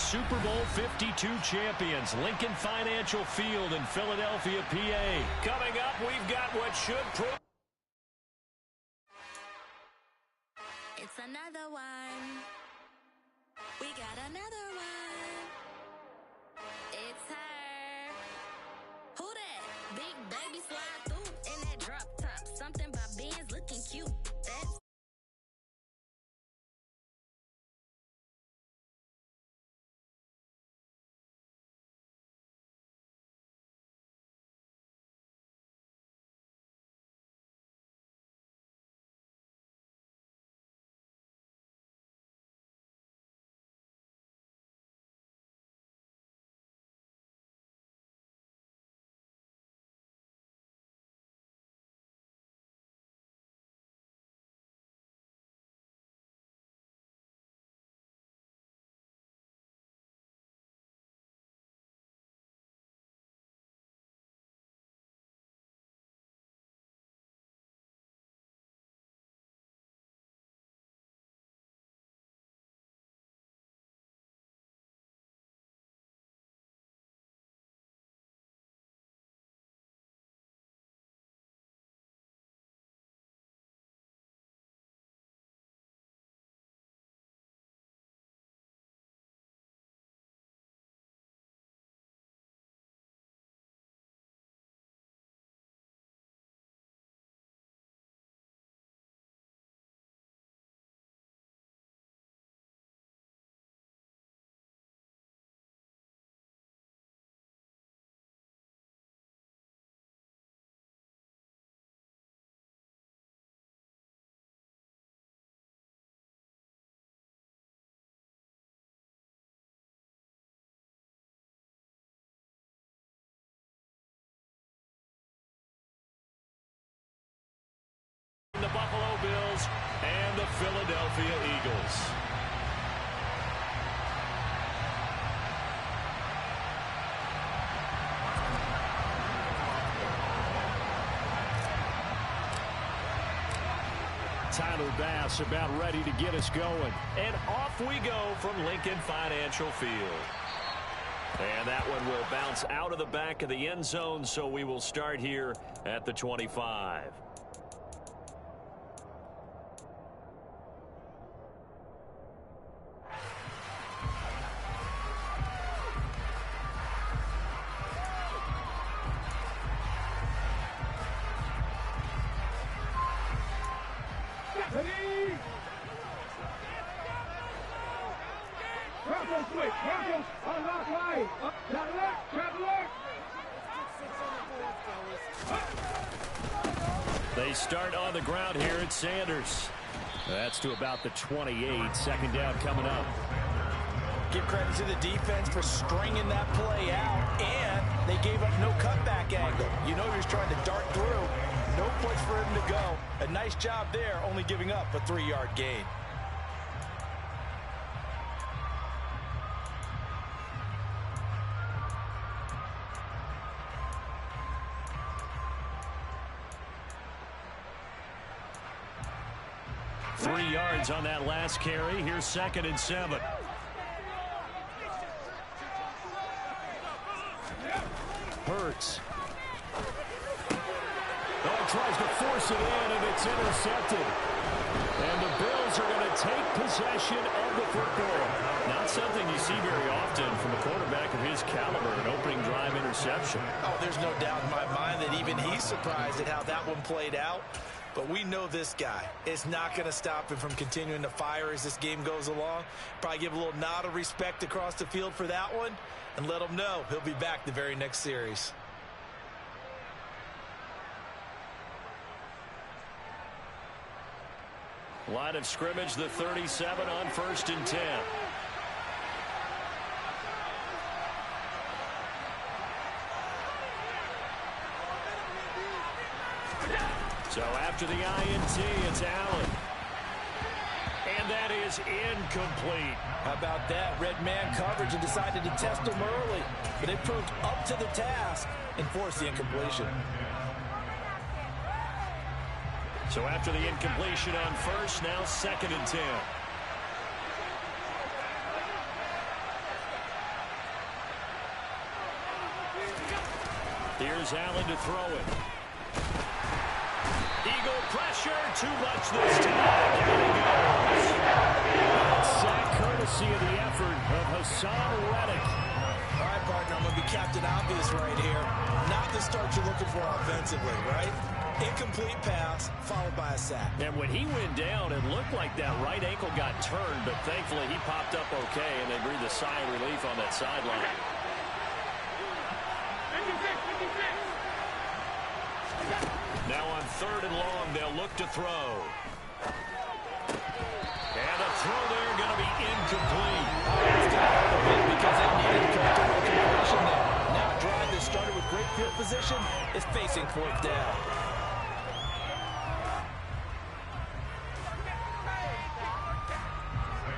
Super Bowl 52 champions, Lincoln Financial Field in Philadelphia, PA. Coming up, we've got what should prove. It's another one. We got another one. It's her. Who that? Big baby slide through in that drop top. Something about Benz looking cute. That's the Buffalo Bills and the Philadelphia Eagles. Tyler Bass about ready to get us going. And off we go from Lincoln Financial Field. And that one will bounce out of the back of the end zone, so we will start here at the 25. They start on the ground here at Sanders. That's to about the 28. Second down coming up. Give credit to the defense for stringing that play out, and they gave up no cutback angle. You know he was trying to dart through. No place for him to go. A nice job there, only giving up a 3-yard gain. On that last carry. Here's 2nd and 7. Hurts. Oh, tries to force it in, and it's intercepted. And the Bills are going to take possession of the football. Not something you see very often from a quarterback of his caliber, an opening drive interception. Oh, there's no doubt in my mind that even he's surprised at how that one played out. But we know this guy is not going to stop him from continuing to fire as this game goes along. Probably give a little nod of respect across the field for that one and let him know he'll be back the very next series. Line of scrimmage, the 37 on 1st and 10. So after the INT, it's Allen. And that is incomplete. How about that? Red man coverage and decided to test him early. But it proved up to the task and forced the incompletion. So after the incompletion on 1st, now 2nd and 10. Here's Allen to throw it. Eagle pressure, too much this time. Down he goes. Sack courtesy of the effort of Hassan Reddick. All right, partner, I'm going to be Captain Obvious right here. Not the start you're looking for offensively, right? Incomplete pass, followed by a sack. And when he went down, it looked like that right ankle got turned, but thankfully he popped up okay, and they breathed a sigh of relief on that sideline. Now on 3rd and long, they'll look to throw. And a throw there going to be incomplete. It's got out a bit because they needed to come through a conversion there. Now a drive that started with great field position is facing 4th down.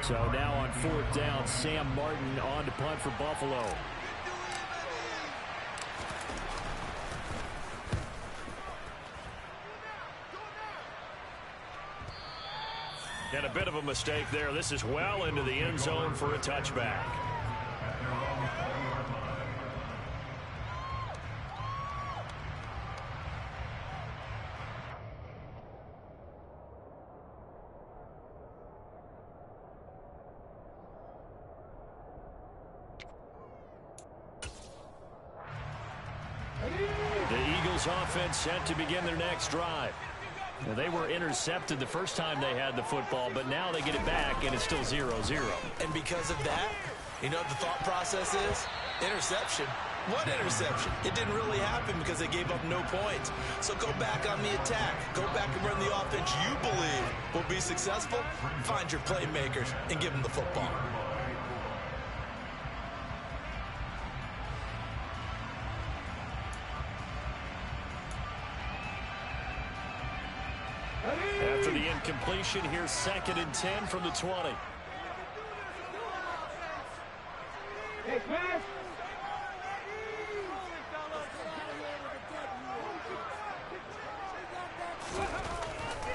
So now on 4th down, Sam Martin on to punt for Buffalo. And a bit of a mistake there. This is well into the end zone for a touchback. The Eagles offense set to begin their next drive. Now, they were intercepted the first time they had the football, but now they get it back, and it's still 0-0. And because of that, you know what the thought process is? Interception. What interception? It didn't really happen because they gave up no points. So go back on the attack. Go back and run the offense you believe will be successful. Find your playmakers and give them the football. After the incompletion, here's 2nd and 10 from the 20.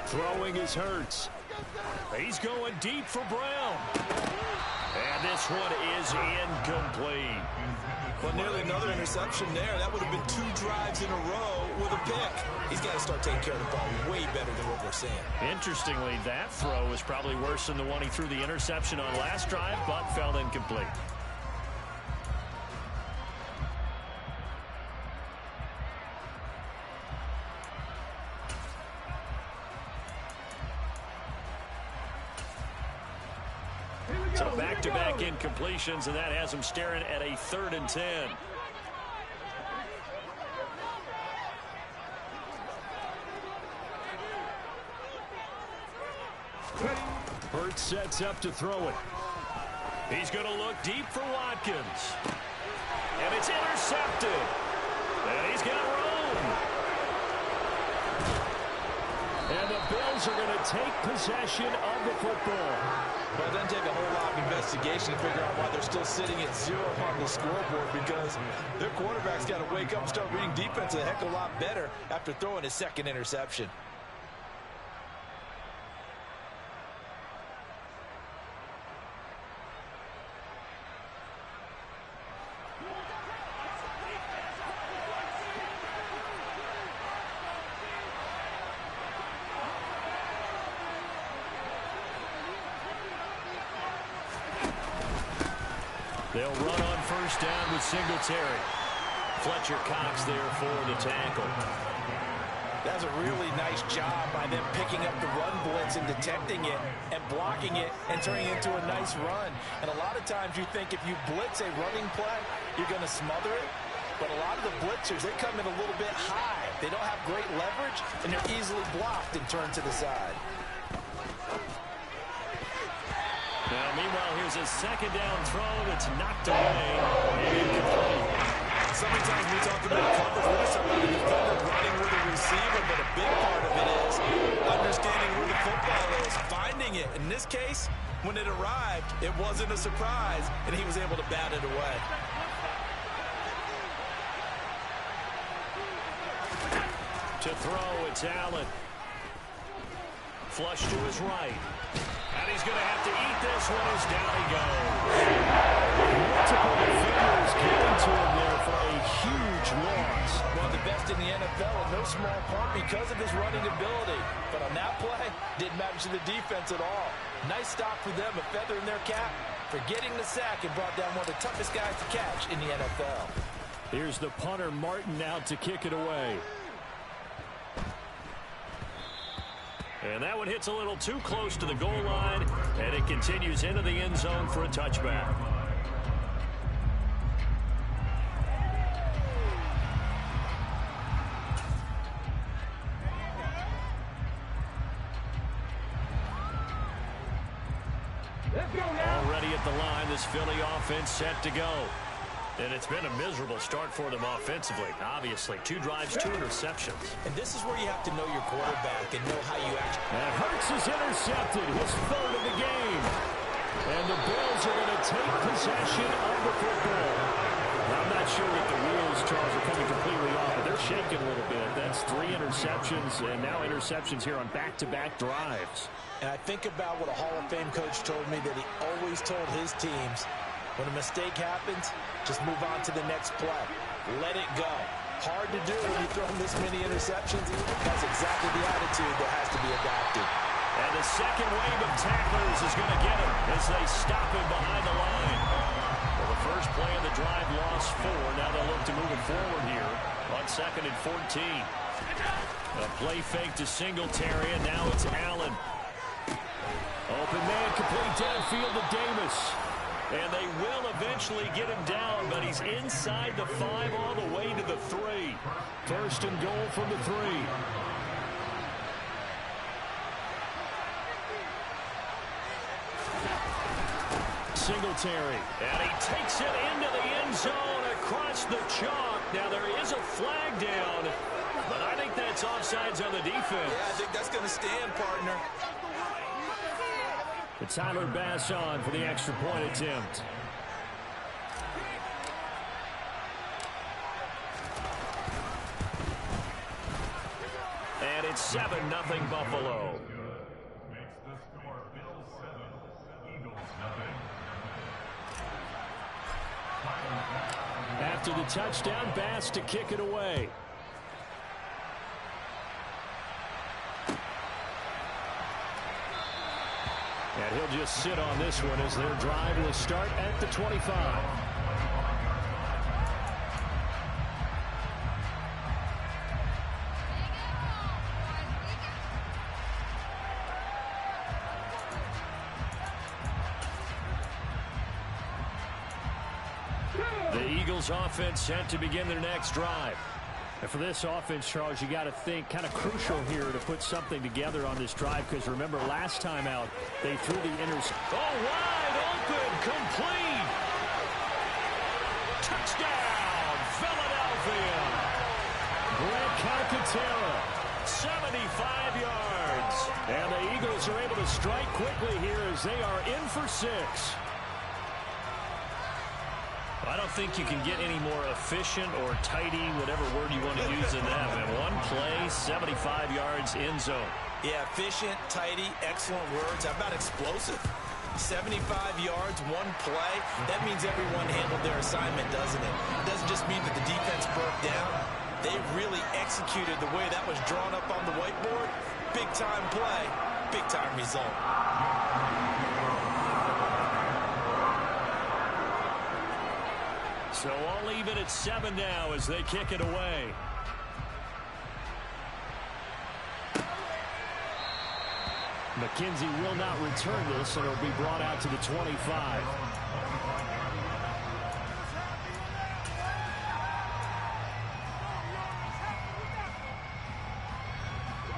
Throwing is Hurts. He's going deep for Brown. And this one is incomplete. Well, nearly another interception there. That would have been 2 drives in a row with a pick. He's got to start taking care of the ball way better than what we're seeing. Interestingly, that throw was probably worse than the one he threw the interception on last drive, but fell incomplete. So back-to-back incompletions, and that has him staring at a 3rd and 10. Hurts sets up to throw it. He's going to look deep for Watkins. And it's intercepted. And he's got room. And the Bills are going to take possession of the football. Well, it doesn't take a whole lot of investigation to figure out why they're still sitting at 0 on the scoreboard, because their quarterback's got to wake up and start reading defense a heck of a lot better after throwing his 2nd interception. They'll run on 1st down with Singletary. Fletcher Cox there for the tackle. That's a really nice job by them picking up the run blitz and detecting it and blocking it and turning it into a nice run. And a lot of times you think if you blitz a running play, you're going to smother it. But a lot of the blitzers, they come in a little bit high. They don't have great leverage, and they're easily blocked and turned to the side. Now, meanwhile, here's a 2nd down throw that's knocked away. So many times we talk about coverage, we're just talking about the defender running with a receiver, but a big part of it is understanding where the football is, finding it. In this case, when it arrived, it wasn't a surprise, and he was able to bat it away. To throw, it's Allen. Flush to his right. And he's going to have to eat this one as down he goes. Multiple defenders getting to him there for a huge loss. Well, defense at all. Nice stop for them, a feather in their cap for getting the sack and brought down one of the toughest guys to catch in the NFL. Here's the punter, Martin, out to kick it away. And that one hits a little too close to the goal line, and it continues into the end zone for a touchback. Already at the line, this Philly offense set to go. And it's been a miserable start for them offensively. Obviously, 2 drives, 2 interceptions. And this is where you have to know your quarterback and know how you actually... And Hurts is intercepted, his 3rd of the game. And the Bills are going to take possession of the football. Now, I'm not sure that the wheels, Charles, are coming completely off, but they're shaking a little bit. That's 3 interceptions, and now interceptions here on back-to-back drives. And I think about what a Hall of Fame coach told me, that he always told his teams, when a mistake happens, just move on to the next play. Let it go. Hard to do when you throw this many interceptions. That's exactly the attitude that has to be adopted. And the second wave of tacklers is going to get him as they stop him behind the line. Well, the first play of the drive lost 4. Now they'll look to move it forward here on 2nd and 14. A play fake to Singletary, and now it's Allen. Open man, complete downfield to Davis. And they will eventually get him down, but he's inside the 5 all the way to the 3. 1st and goal from the 3. Singletary, and he takes it into the end zone across the chalk. Now there is a flag down, but I think that's offsides on the defense. Yeah, I think that's going to stand, partner. It's Tyler Bass on for the extra point attempt. And it's 7-0 Buffalo. After the touchdown, Bass to kick it away. And he'll just sit on this one as their drive will start at the 25. The Eagles offense set to begin their next drive. And for this offense, Charles, you got to think kind of crucial here to put something together on this drive, because remember last time out they threw the interception. Oh, wide open, complete. Touchdown, Philadelphia. Grant Calcaterra, 75 yards. And the Eagles are able to strike quickly here as they are in for 6. I don't think you can get any more efficient or tidy, whatever word you want to use in that. And one play, 75 yards, end zone. Yeah, efficient, tidy, excellent words. How about explosive? 75 yards, one play. That means everyone handled their assignment, doesn't it? It doesn't just mean that the defense broke down. They really executed the way that was drawn up on the whiteboard. Big-time play, big-time result. So all even at 7 now as they kick it away. McKenzie will not return this, and it'll be brought out to the 25.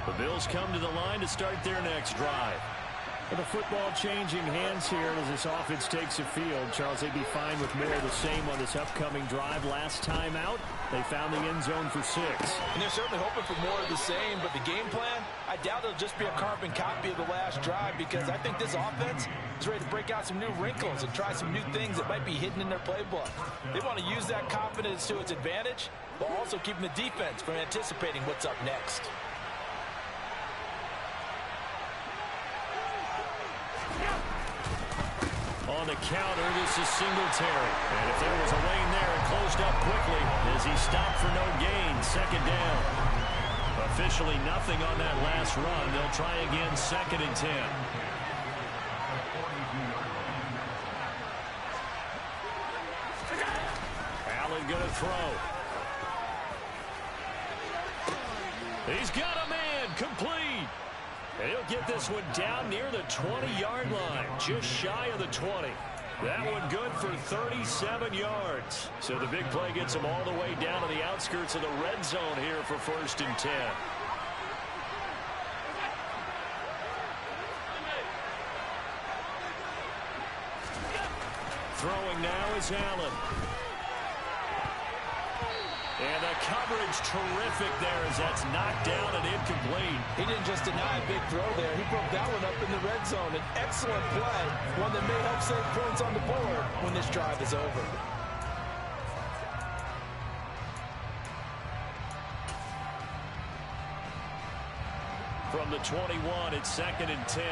The Bills come to the line to start their next drive. The football changing hands here as this offense takes the field. Charles, they'd be fine with more of the same on this upcoming drive. Last time out, they found the end zone for 6. And they're certainly hoping for more of the same, but the game plan, I doubt it'll just be a carbon copy of the last drive, because I think this offense is ready to break out some new wrinkles and try some new things that might be hidden in their playbook. They want to use that confidence to its advantage, while also keeping the defense from anticipating what's up next. On the counter, this is Singletary. And if there was a lane there, it closed up quickly as he stopped for no gain. 2nd down. Officially nothing on that last run. They'll try again, 2nd and 10. Allen going to throw. He's got a man, complete. And he'll get this one down near the 20-yard line, just shy of the 20. That one good for 37 yards. So the big play gets him all the way down to the outskirts of the red zone here for 1st and 10. Throwing now is Allen. And the coverage terrific there as that's knocked down and incomplete. He didn't just deny a big throw there. He broke that one up in the red zone. An excellent play, one that may help save points on the board when this drive is over. From the 21, it's 2nd and 10.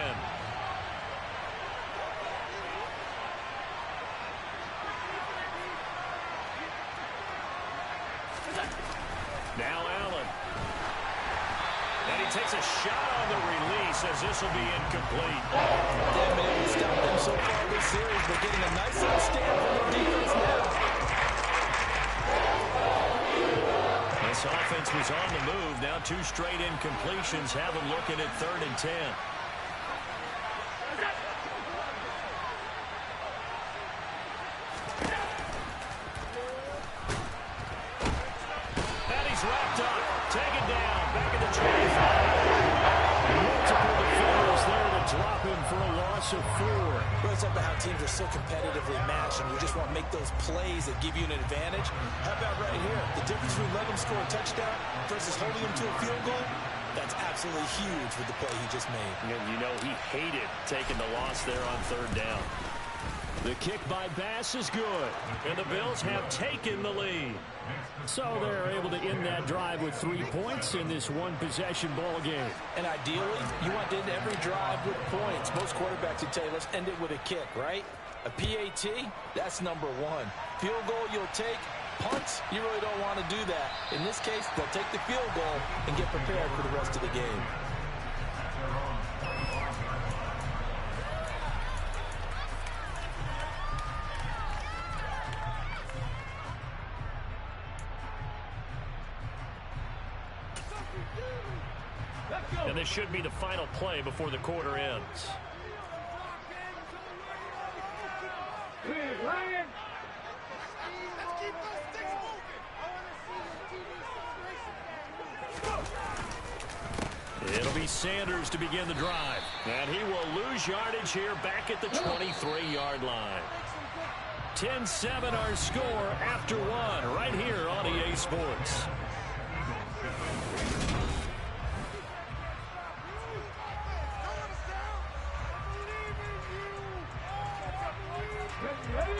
Now Allen. And he takes a shot on the release as this will be incomplete. They've been able to stop them so far this series. They're getting a nice little stand from their defense now. This offense was on the move. Now 2 straight incompletions have them looking at 3rd and 10. Wrapped up, taken down, back at the 25. Multiple defenders there to drop him for a loss of 4. Well, it's about how teams are so competitively matched, and you just want to make those plays that give you an advantage. How about right here? The difference between letting them score a touchdown versus holding them to a field goal, that's absolutely huge with the play he just made. And you know he hated taking the loss there on 3rd down. The kick by Bass is good, and the Bills have taken the lead. So they're able to end that drive with 3 points in this one-possession ball game. And ideally, you want to end every drive with points. Most quarterbacks would tell you, let's end it with a kick, right? A PAT, that's number 1. Field goal you'll take. Punts, you really don't want to do that. In this case, they'll take the field goal and get prepared for the rest of the game. And this should be the final play before the quarter ends. It'll be Sanders to begin the drive. And he will lose yardage here back at the 23-yard line. 10-7 our score after 1 right here on EA Sports.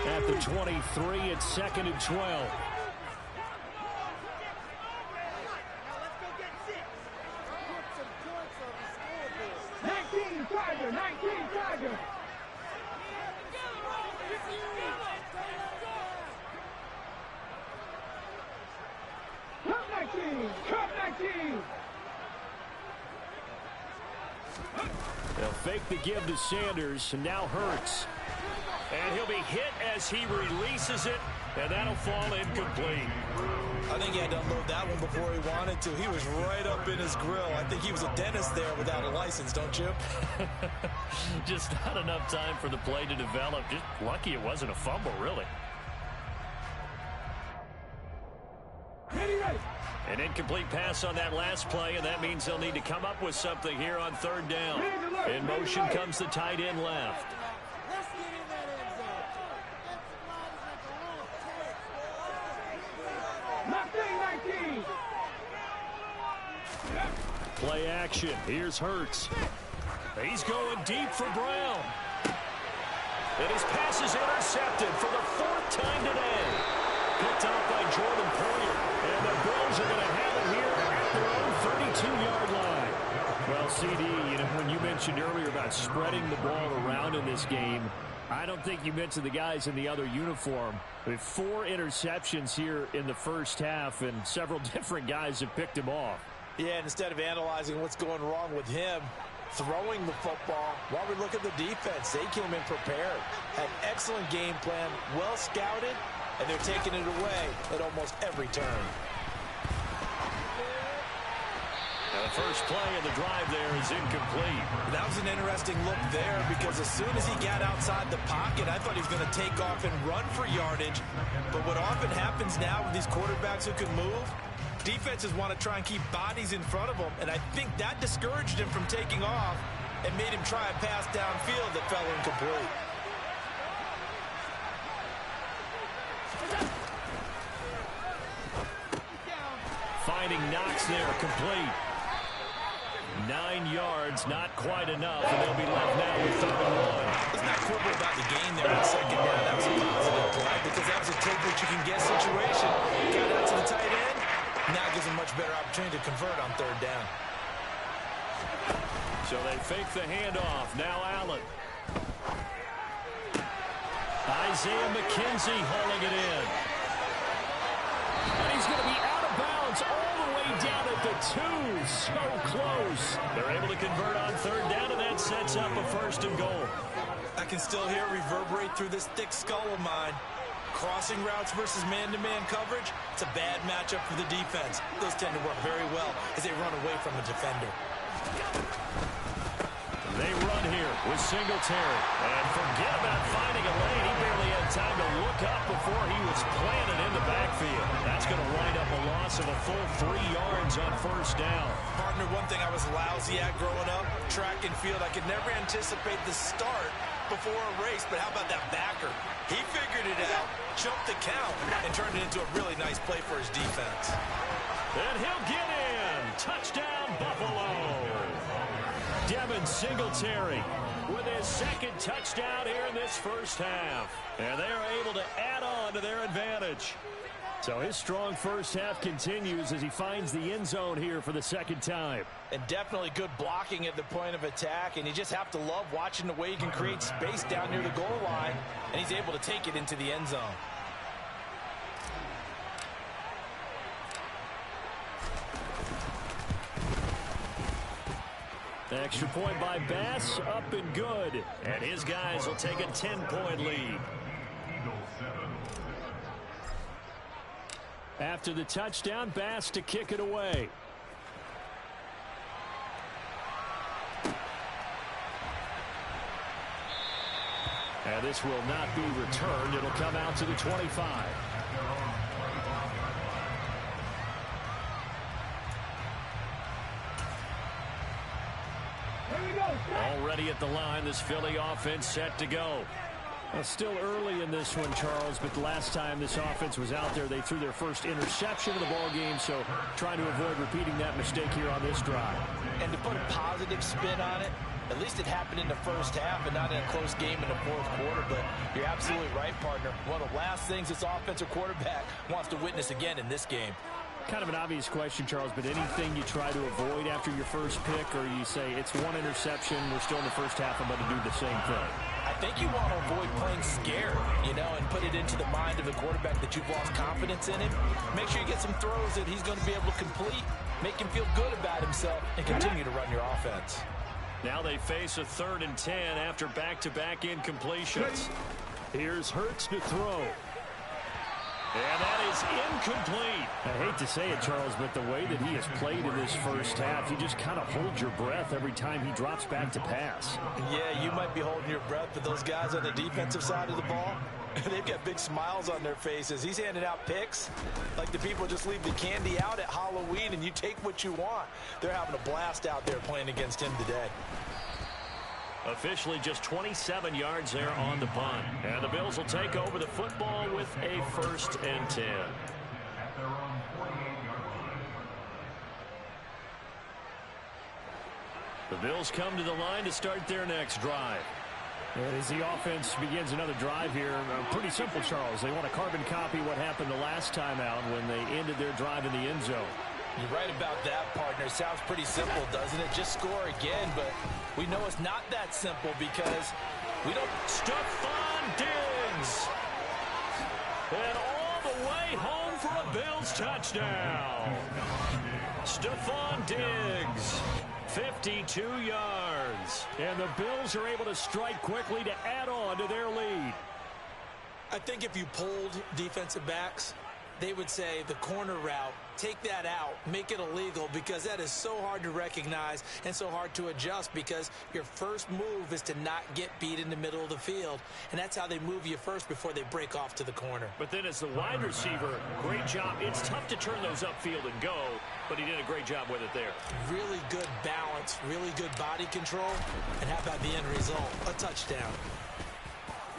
At the 23, it's 2nd and 12. They'll fake the give to Sanders, and now Hurts. And he'll be hit as he releases it, and that'll fall incomplete. I think he had to unload that one before he wanted to. He was right up in his grill. I think he was a dentist there without a license, don't you? Just not enough time for the play to develop. Just lucky it wasn't a fumble, really. An incomplete pass on that last play, and that means they'll need to come up with something here on 3rd down. In motion comes the tight end left. Play action. Here's Hurts. He's going deep for Brown. And his pass is intercepted for the 4th time today. Picked off by Jordan Poyer. And the Bills are going to have it here at their own 32-yard line. Well, CD, you know, when you mentioned earlier about spreading the ball around in this game, I don't think you mentioned the guys in the other uniform. With 4 interceptions here in the first half, and several different guys have picked him off. Yeah, and instead of analyzing what's going wrong with him throwing the football, while we look at the defense, they came in prepared, had excellent game plan, well scouted, and they're taking it away at almost every turn. And the first play of the drive there is incomplete. That was an interesting look there because as soon as he got outside the pocket, I thought he was going to take off and run for yardage. But what often happens now with these quarterbacks who can move, defenses want to try and keep bodies in front of them, and I think that discouraged him from taking off and made him try a pass downfield that fell incomplete. Finding Knox there, complete. 9 yards, not quite enough, and they'll be left now with 3rd and 1. Let's not quibble about the gain there on 2nd down. That was a positive play because that was a take-what-you-can-get situation. Got out to the tight end. Now gives him much better opportunity to convert on 3rd down. So they fake the handoff. Now Allen. Isaiah McKenzie hauling it in. And he's going to be out of bounds all the way down at the 2. So close. They're able to convert on 3rd down, and that sets up a 1st and goal. I can still hear it reverberate through this thick skull of mine. Crossing routes versus man-to-man coverage, it's a bad matchup for the defense. Those tend to work very well as they run away from a defender. They run here with Singletary. And forget about finding a lane. He barely had time to look up before he was planted in the backfield. That's going to wind up a loss of a full 3 yards on 1st down. Partner, one thing I was lousy at growing up, track and field, I could never anticipate the start before a race, but how about that backer? He figured it out, jumped the count, and turned it into a really nice play for his defense. And he'll get in. Touchdown, Buffalo. Devin Singletary with his 2nd touchdown here in this 1st half. And they are able to add on to their advantage. So his strong 1st half continues as he finds the end zone here for the 2nd time. And definitely good blocking at the point of attack, and you just have to love watching the way he can create space down near the goal line, and he's able to take it into the end zone. Extra point by Bass, up and good. And his guys will take a 10-point lead. After the touchdown, Bass to kick it away. And this will not be returned. It'll come out to the 25. Already at the line, this Philly offense set to go. Well, still early in this one, Charles, but the last time this offense was out there, they threw their first interception of the ball game, so trying to avoid repeating that mistake here on this drive. And to put a positive spin on it, at least it happened in the 1st half and not in a close game in the 4th quarter, but you're absolutely right, partner. One of the last things this offensive quarterback wants to witness again in this game. Kind of an obvious question, Charles, but anything you try to avoid after your first pick, or you say it's 1 interception, we're still in the 1st half, I'm going to do the same thing? I think you want to avoid playing scared, and put it into the mind of a quarterback that you've lost confidence in him. Make sure you get some throws that he's going to be able to complete, make him feel good about himself, and continue to run your offense. Now they face a 3rd and 10 after back-to-back incompletions. Here's Hurts to throw. And that is incomplete. I hate to say it, Charles, but the way that he has played in this 1st half, you just kind of hold your breath every time he drops back to pass. Yeah, you might be holding your breath, but those guys on the defensive side of the ball, they've got big smiles on their faces. He's handing out picks like the people just leave the candy out at Halloween and you take what you want. They're having a blast out there playing against him today. Officially just 27 yards there on the punt. And the Bills will take over the football with a 1st and 10. The Bills come to the line to start their next drive. And as the offense begins another drive here, pretty simple, Charles. They want to carbon copy what happened the last time out when they ended their drive in the end zone. You're right about that, partner. Sounds pretty simple, doesn't it? Just score again, but we know it's not that simple because we don't... Stephon Diggs! And all the way home for a Bills touchdown. Stephon Diggs, 52 yards. And the Bills are able to strike quickly to add on to their lead. I think if you polled defensive backs, they would say the corner route, take that out, make it illegal, because that is so hard to recognize and so hard to adjust, because your first move is to not get beat in the middle of the field, and that's how they move you first before they break off to the corner. But then as the wide receiver, great job. It's tough to turn those upfield and go, but he did a great job with it there. Really good balance, really good body control, and how about the end result? A touchdown.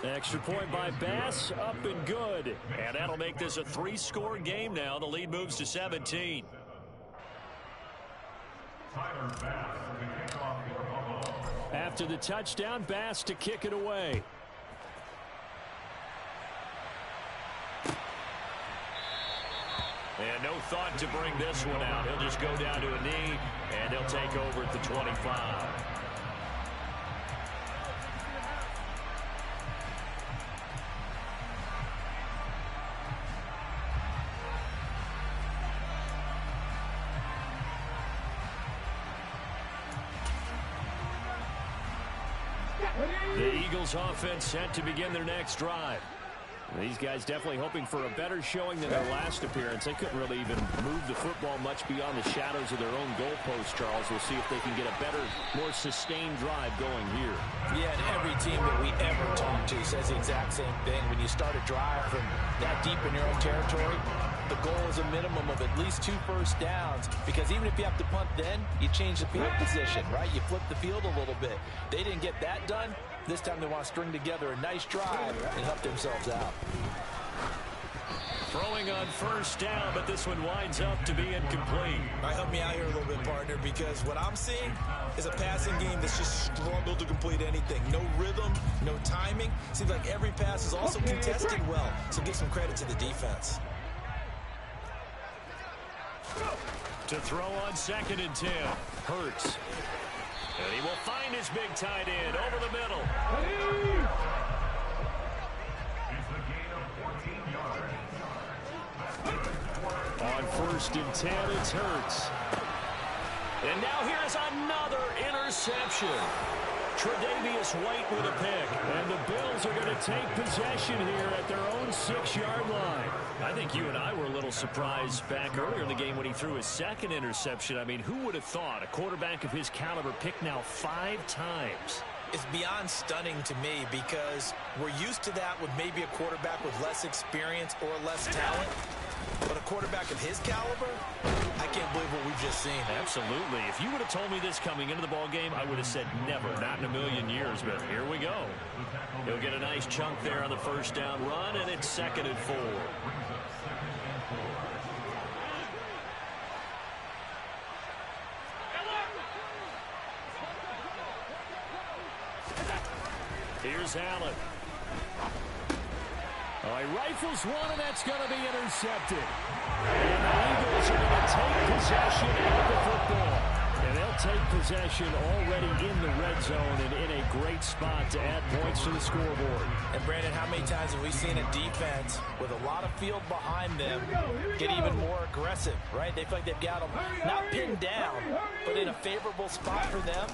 Extra point by Bass, up and good. And that'll make this a 3-score game now. The lead moves to 17. After the touchdown, Bass to kick it away. And no thought to bring this one out. He'll just go down to a knee, and they'll take over at the 25. The Eagles offense set to begin their next drive. These guys definitely hoping for a better showing than their last appearance. They couldn't really even move the football much beyond the shadows of their own goalpost, Charles. We'll see if they can get a better, more sustained drive going here. Yeah, and every team that we ever talk to says the exact same thing. When you start a drive from that deep in your own territory, the goal is a minimum of at least 2 first downs, because even if you have to punt then, you change the field position, right? You flip the field a little bit. They didn't get that done. This time they want to string together a nice drive and help themselves out. Throwing on first down, but this one winds up to be incomplete. All right, help me out here a little bit, partner, because what I'm seeing is a passing game that's just struggled to complete anything. No rhythm, no timing. Seems like every pass is also contested well, so give some credit to the defense. To throw on 2nd and 10, Hurts. And he will find his big tight end over the middle. On 1st and 10, it's Hurts. And now here's another interception. Tre'Davious White with a pick. And the Bills are going to take possession here at their own 6-yard line. I think you and I were a little surprised back earlier in the game when he threw his 2nd interception. I mean, who would have thought a quarterback of his caliber picked now 5 times? It's beyond stunning to me, because we're used to that with maybe a quarterback with less experience or less talent. But a quarterback of his caliber, I can't believe what we've just seen. Absolutely. If you would have told me this coming into the ball game, I would have said never, not in a million years. But here we go. He'll get a nice chunk there on the first down run, and it's 2nd and 4. Here's Allen. Oh, he rifles one, and that's going to be intercepted. And the Eagles are going to take possession of the football. And they'll take possession already in the red zone and in a great spot to add points to the scoreboard. And, Brandon, how many times have we seen a defense with a lot of field behind them get even more aggressive, right? They feel like they've got them not pinned down, but in a favorable spot for them.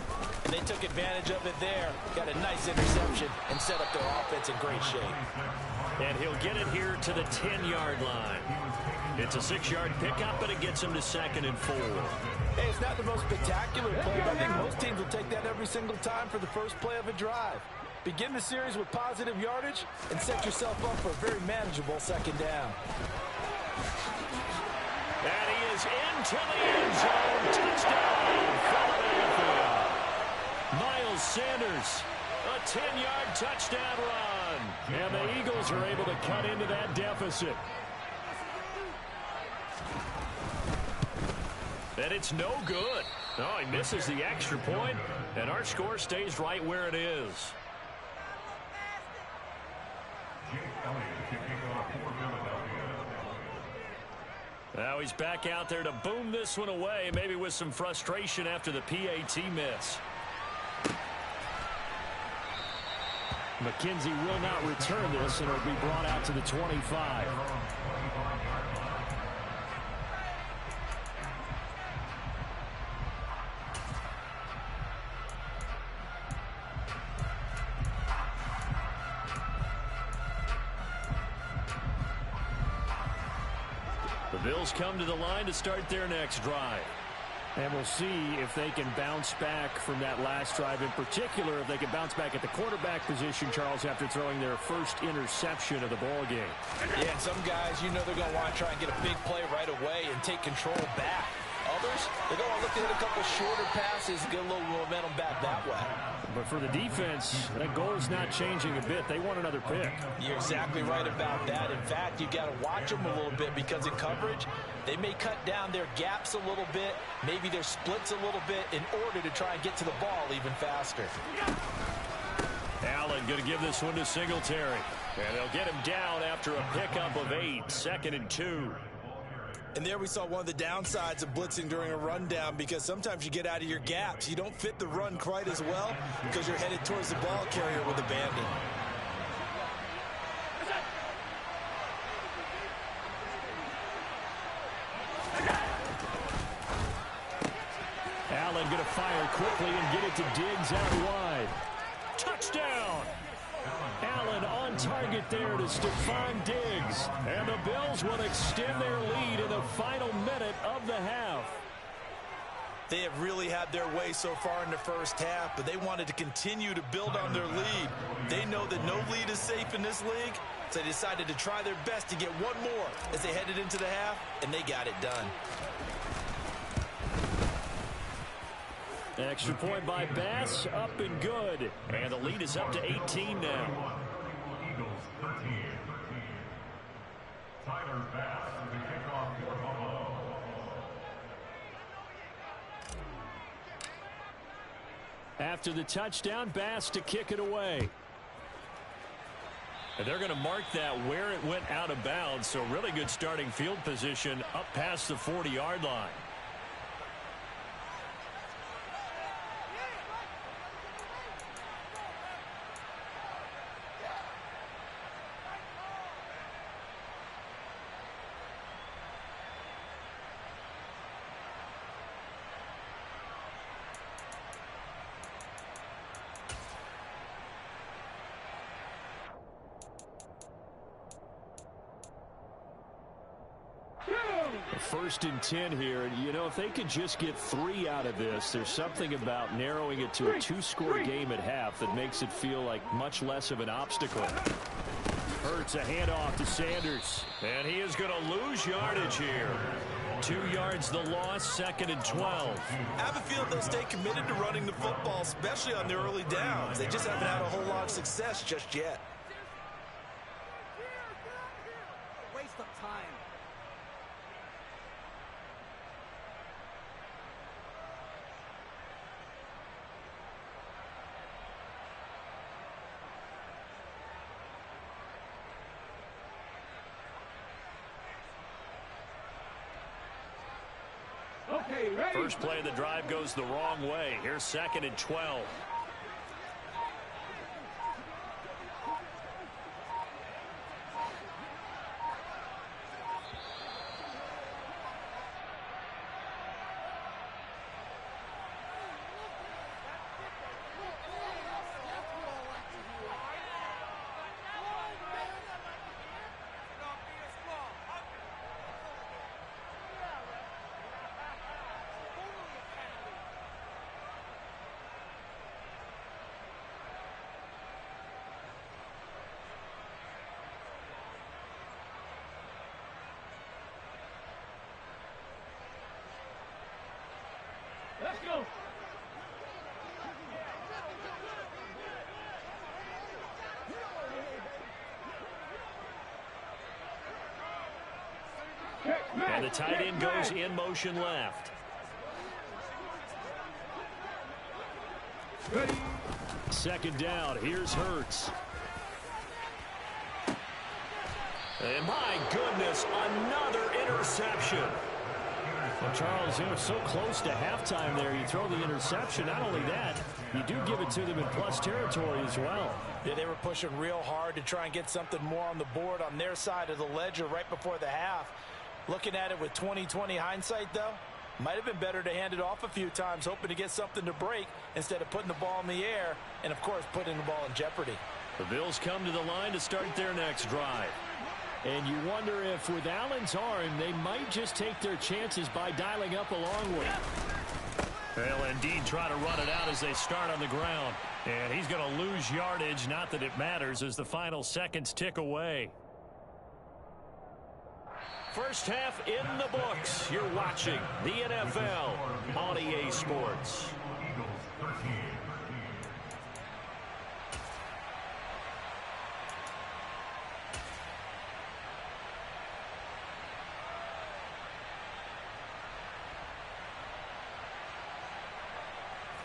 And they took advantage of it there, got a nice interception, and set up their offense in great shape. And he'll get it here to the 10-yard line. It's a 6-yard pickup, but it gets him to 2nd and 4. Hey, it's not the most spectacular play, but I think most teams will take that every single time for the first play of a drive. Begin the series with positive yardage and set yourself up for a very manageable 2nd down. And he is into the end zone. Touchdown, Philadelphia. Miles Sanders, a 10-yard touchdown run. And the Eagles are able to cut into that deficit. And it's no good. Oh, he misses the extra point, and our score stays right where it is. Now he's back out there to boom this one away, maybe with some frustration after the PAT miss. McKenzie will not return this, and it'll be brought out to the 25. The Bills come to the line to start their next drive. And we'll see if they can bounce back from that last drive. In particular, if they can bounce back at the quarterback position, Charles, after throwing their first interception of the ball game. Yeah, and some guys, you know they're going to want to try and get a big play right away and take control back. Others, they're going to look to hit a couple shorter passes and get a little momentum back that way. But for the defense, that goal's not changing a bit. They want another pick. You're exactly right about that. In fact, you've got to watch them a little bit because in coverage, they may cut down their gaps a little bit, maybe their splits a little bit in order to try and get to the ball even faster. Allen going to give this one to Singletary. And they'll get him down after a pickup of 8, 2nd and 2. And there we saw one of the downsides of blitzing during a rundown, because sometimes you get out of your gaps. You don't fit the run quite as well because you're headed towards the ball carrier with abandon. Allen going to fire quickly and get it to Diggs out wide. Touchdown! Allen on target there to Stephon Diggs. And the Bills will extend their lead in the final minute of the half. They have really had their way so far in the first half, but they wanted to continue to build on their lead. They know that no lead is safe in this league, so they decided to try their best to get one more as they headed into the half, and they got it done. Extra point by Bass, up and good. And the lead is up to 18 now. Eagles 13. Tyler Bass with the kickoff for Buffalo. After the touchdown, Bass to kick it away. And they're going to mark that where it went out of bounds, so really good starting field position up past the 40-yard line. First and 10 here. You know, if they could just get 3 out of this, there's something about narrowing it to a 2-score game at half that makes it feel like much less of an obstacle. Hurts a handoff to Sanders. And he is going to lose yardage here. 2 yards the loss, 2nd and 12. I have a feeling they'll stay committed to running the football, especially on their early downs. They just haven't had a whole lot of success just yet. Waste of time. First play of the drive goes the wrong way. Here's 2nd and 12. Let's go. And the tight end goes in motion left. Ready. 2nd down. Here's Hurts. And my goodness, another interception. Well, Charles, you know, so close to halftime there. You throw the interception. Not only that, you do give it to them in plus territory as well. Yeah, they were pushing real hard to try and get something more on the board on their side of the ledger right before the half. Looking at it with 20/20 hindsight, though, might have been better to hand it off a few times, hoping to get something to break instead of putting the ball in the air and, of course, putting the ball in jeopardy. The Bills come to the line to start their next drive. And you wonder if with Allen's arm, they might just take their chances by dialing up a long one. They'll indeed try to run it out as they start on the ground. And he's going to lose yardage, not that it matters, as the final seconds tick away. First half in the books. You're watching the NFL on EA Sports. Eagles 13.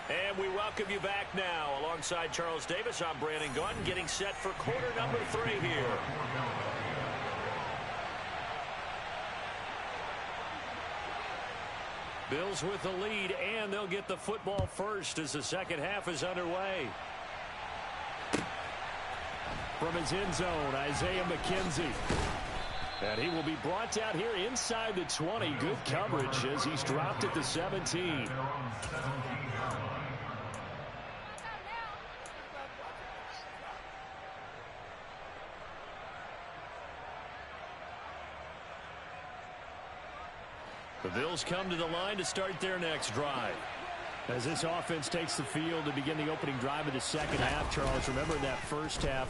And we welcome you back now. Alongside Charles Davis, I'm Brandon Gunn, getting set for quarter number 3 here. Bills with the lead, and they'll get the football first as the second half is underway. From his end zone, Isaiah McKenzie. And he will be brought down here inside the 20. Good coverage as he's dropped at the 17. The Bills come to the line to start their next drive. As this offense takes the field to begin the opening drive of the second half, Charles, remember that first half,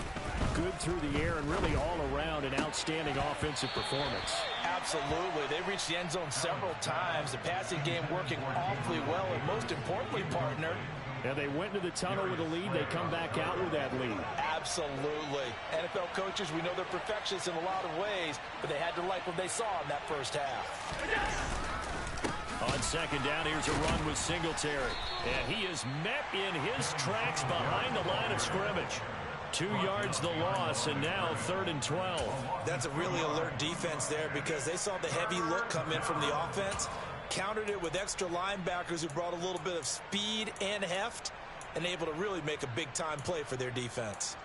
good through the air and really all around an outstanding offensive performance. Absolutely. They reached the end zone several times. The passing game working awfully well, and most importantly, partner, and they went to the tunnel with a lead. They come back out with that lead. Absolutely. NFL coaches, we know they're perfectionists in a lot of ways, but they had to like what they saw in that first half. On second down, here's a run with Singletary. And he is met in his tracks behind the line of scrimmage. 2 yards the loss, and now 3rd and 12. That's a really alert defense there because they saw the heavy look come in from the offense, countered it with extra linebackers who brought a little bit of speed and heft, and able to really make a big-time play for their defense.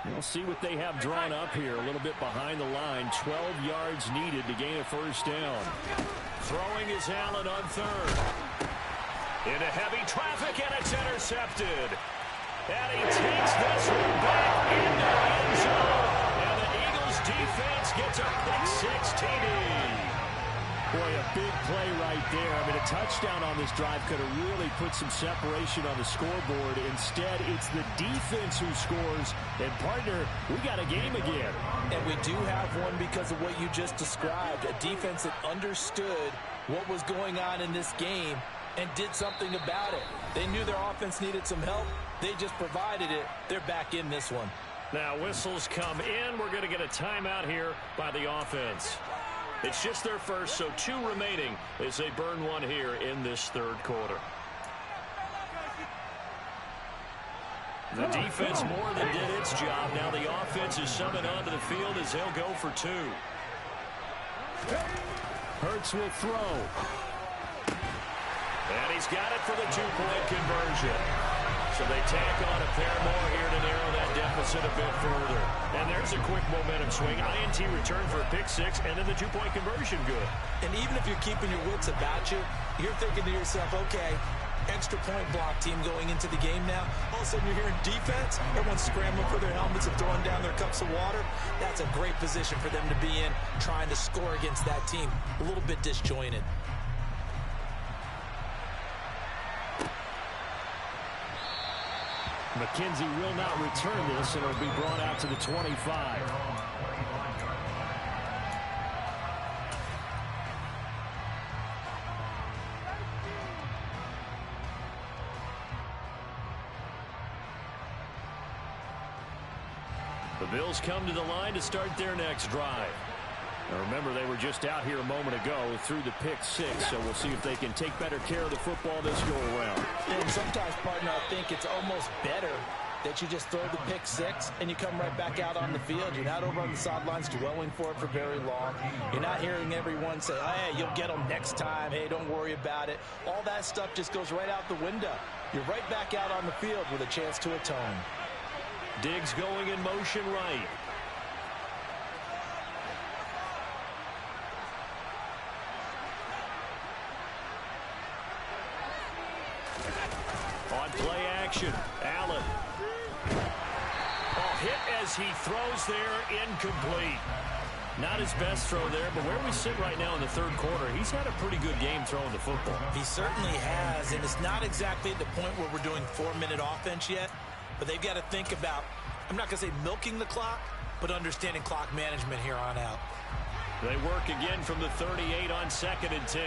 We'll see what they have drawn up here. A little bit behind the line. 12 yards needed to gain a first down. Throwing is Allen on 3rd. Into heavy traffic, and it's intercepted. And he takes this one back into the end zone. And the Eagles defense gets a pick-6 TD. Boy, a big play right there. I mean, a touchdown on this drive could have really put some separation on the scoreboard. Instead, it's the defense who scores. And, partner, we got a game again. And we do have one because of what you just described. A defense that understood what was going on in this game and did something about it. They knew their offense needed some help. They just provided it. They're back in this one. Now, whistles come in. We're going to get a timeout here by the offense. It's just their first, so 2 remaining as they burn one here in this 3rd quarter. The defense more than did its job. Now the offense is summoned onto the field as they'll go for 2. Hurts will throw. And he's got it for the 2-point conversion. So they tack on a pair more here to narrow that deficit a bit further. And there's a quick momentum swing. INT return for a pick-6, and then the 2-point conversion good. And even if you're keeping your wits about you, you're thinking to yourself, okay, extra point block team going into the game now. All of a sudden you're hearing defense. Everyone's scrambling for their helmets and throwing down their cups of water. That's a great position for them to be in, trying to score against that team. A little bit disjointed. McKenzie will not return this, and it'll be brought out to the 25. The Bills come to the line to start their next drive. Now remember, they were just out here a moment ago through the pick-6, so we'll see if they can take better care of the football this go-around. And sometimes, partner, I think it's almost better that you just throw the pick-6 and you come right back out on the field. You're not over on the sidelines dwelling for it for very long. You're not hearing everyone say, hey, you'll get them next time. Hey, don't worry about it. All that stuff just goes right out the window. You're right back out on the field with a chance to atone. Diggs going in motion right. Play action. Allen. Oh, hit as he throws there, incomplete. Not his best throw there, but where we sit right now in the third quarter, he's had a pretty good game throwing the football. He certainly has, and it's not exactly at the point where we're doing 4-minute offense yet, but they've got to think about, I'm not going to say milking the clock, but understanding clock management here on out. They work again from the 38 on 2nd and 10.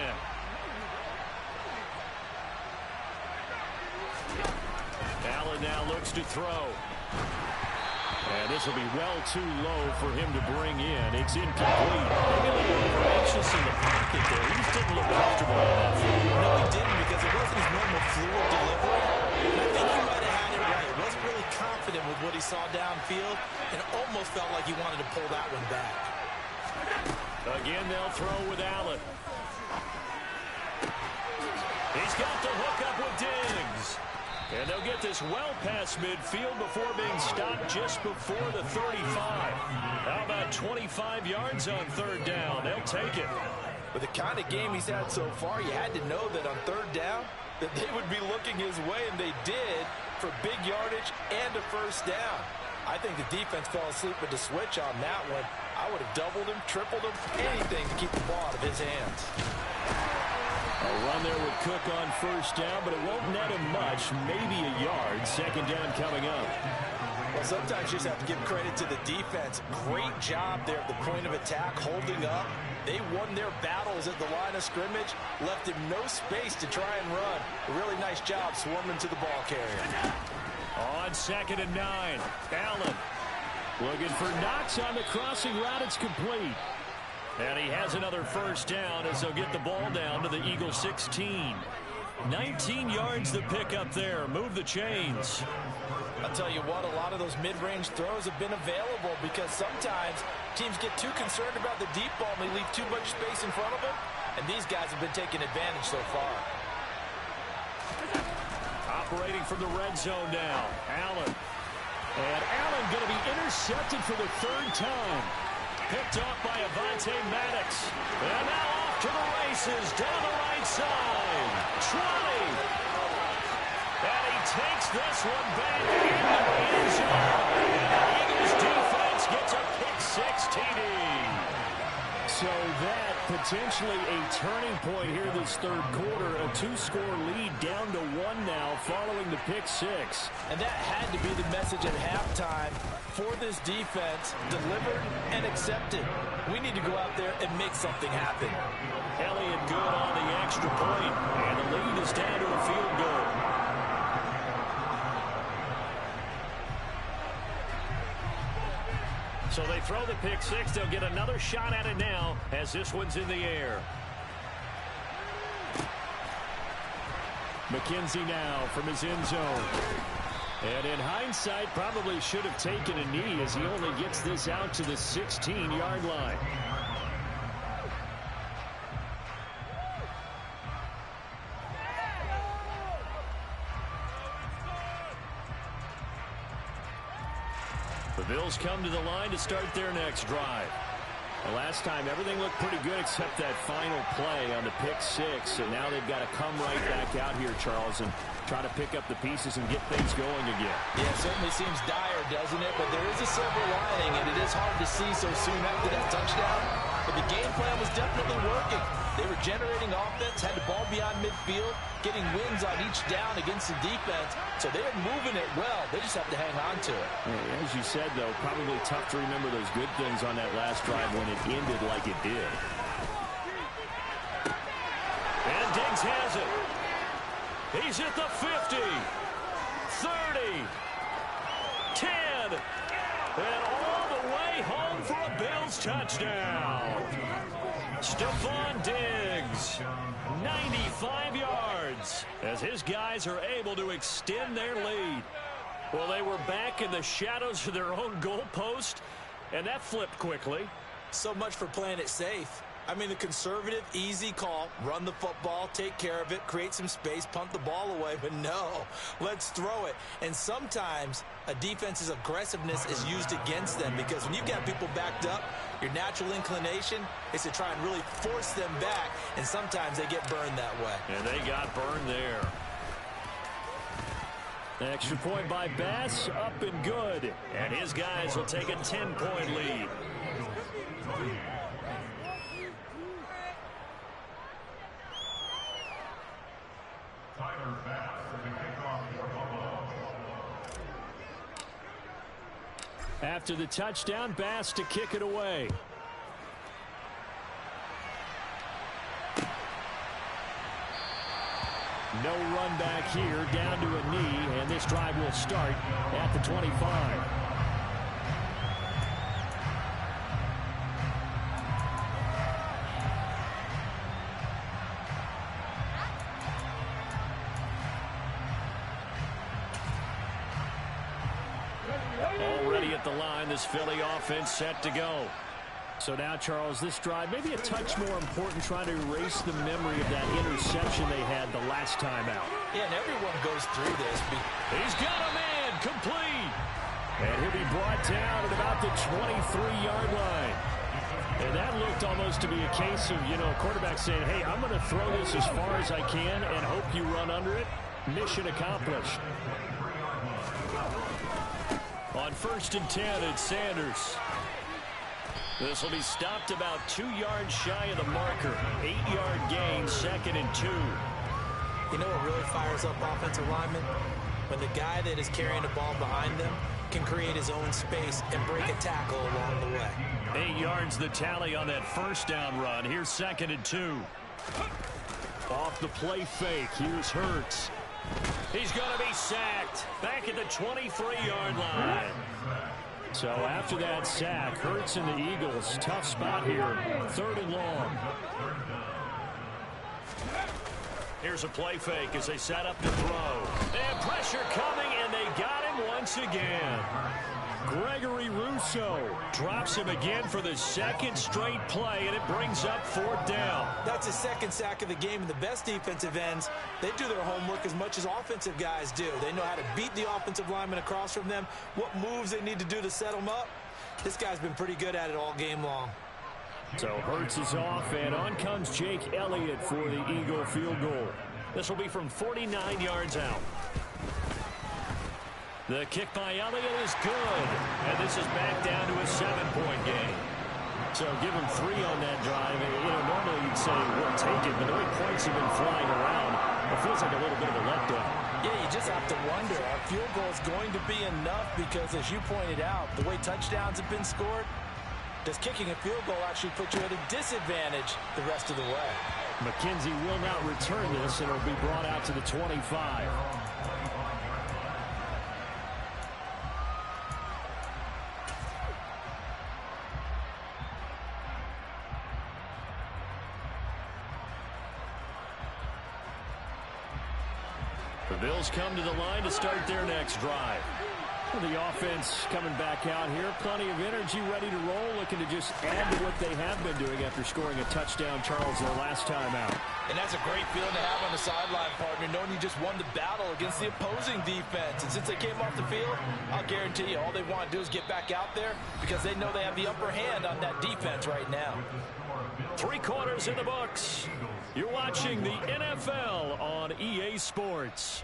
Allen now looks to throw. And this will be well too low for him to bring in. It's incomplete. Maybe a little over anxious in the pocket there. He just didn't look comfortable on that field. No, he didn't, because it wasn't his normal fluid delivery. And I think he might have had it right. He wasn't really confident with what he saw downfield and almost felt like he wanted to pull that one back. Again, they'll throw with Allen. He's got the hookup with Diggs. And they'll get this well past midfield before being stopped just before the 35. How about 25 yards on 3rd down? They'll take it. With the kind of game he's had so far, you had to know that on 3rd down that they would be looking his way, and they did, for big yardage and a 1st down. I think the defense fell asleep with the switch on that one. I would have doubled him, tripled him, anything to keep the ball out of his hands. A run there with Cook on 1st down, but it won't net him much, maybe a yard. 2nd down coming up. Well, sometimes you just have to give credit to the defense. Great job there at the point of attack, holding up. They won their battles at the line of scrimmage, left him no space to try and run. A really nice job swarming to the ball carrier. On 2nd and 9, Allen looking for Knox on the crossing route. It's complete. And he has another 1st down as they'll get the ball down to the Eagles 16. 19 yards to pick up there. Move the chains. I'll tell you what, a lot of those mid-range throws have been available because sometimes teams get too concerned about the deep ball and they leave too much space in front of them. And these guys have been taking advantage so far. Operating from the red zone now. Allen. And Allen going to be intercepted for the 3rd time. Picked off by Avonte Maddox. And now off to the races down the right side. 20. And he takes this one back into the end zone. And the Eagles defense gets a pick 6 TD. So that potentially a turning point here this 3rd quarter. A 2-score lead down to 1 now following the pick 6. And that had to be the message at halftime for this defense. Delivered and accepted. We need to go out there and make something happen. Elliott good on the extra point. And the lead is down to a field goal. So they throw the pick 6. They'll get another shot at it now as this one's in the air. McKenzie now from his end zone. And in hindsight, probably should have taken a knee as he only gets this out to the 16-yard line. The Bills come to the line to start their next drive. The last time, everything looked pretty good except that final play on the pick 6. And now they've got to come right back out here, Charles, and try to pick up the pieces and get things going again. Yeah, it certainly seems dire, doesn't it? But there is a silver lining, and it is hard to see so soon after that touchdown. But the game plan was definitely working. They were generating offense, had the ball beyond midfield, getting wins on each down against the defense. So they're moving it well. They just have to hang on to it. Yeah, as you said, though, probably tough to remember those good things on that last drive when it ended like it did. And Diggs has it. He's at the 50, 30, 10, and all the way home for a Bills touchdown. Stephon Diggs, 95 yards, as his guys are able to extend their lead. Well, they were back in the shadows of their own goalpost, and that flipped quickly. So much for playing it safe. I mean, the conservative, easy call, run the football, take care of it, create some space, punt the ball away. But no, let's throw it. And sometimes a defense's aggressiveness is used against them because when you've got people backed up, your natural inclination is to try and really force them back, and sometimes they get burned that way. And they got burned there. Extra point by Bass, up and good. And his guys will take a 10-point lead. After the touchdown, Bass to kick it away. No run back here, down to a knee, and this drive will start at the 25. Already at the line, this Philly offense set to go. So now, Charles, this drive maybe a touch more important, trying to erase the memory of that interception they had the last time out. Yeah, and everyone goes through this. He's got a man complete. And he'll be brought down at about the 23-yard line. And that looked almost to be a case of, a quarterback saying, hey, I'm going to throw this as far as I can and hope you run under it. Mission accomplished. On 1st and 10, it's Sanders. This will be stopped about 2 yards shy of the marker. 8-yard gain, 2nd and 2. You know what really fires up offensive linemen? When the guy that is carrying the ball behind them can create his own space and break a tackle along the way. 8 yards the tally on that first down run. Here's 2nd and 2. Off the play fake. Here's Hurts. He's going to be sacked. Back at the 23-yard line. So after that sack, Hurts and the Eagles, tough spot here. 3rd and long. Here's a play fake as they set up to throw. And pressure coming, and they got him once again. Gregory Rousseau drops him again for the 2nd straight play, and it brings up 4th down. That's his 2nd sack of the game, and the best defensive ends, they do their homework as much as offensive guys do. They know how to beat the offensive lineman across from them, what moves they need to do to set them up. This guy's been pretty good at it all game long. So Hurts is off, and on comes Jake Elliott for the Eagle field goal. This will be from 49 yards out. The kick by Elliott is good, and this is back down to a 7-point game. So give him 3 on that drive. Normally you'd say we'll take it, but the way points have been flying around, it feels like a little bit of a letdown. Yeah, you just have to wonder, our field goal is going to be enough because, as you pointed out, the way touchdowns have been scored, does kicking a field goal actually put you at a disadvantage the rest of the way? McKenzie will not return this, and it'll be brought out to the 25. The Bills come to the line to start their next drive. The offense coming back out here. Plenty of energy, ready to roll, looking to just add to what they have been doing after scoring a touchdown, Charles, their last time out. And that's a great feeling to have on the sideline, partner, knowing you just won the battle against the opposing defense. And since they came off the field, I'll guarantee you all they want to do is get back out there because they know they have the upper hand on that defense right now. 3 quarters in the books. You're watching the NFL on EA Sports.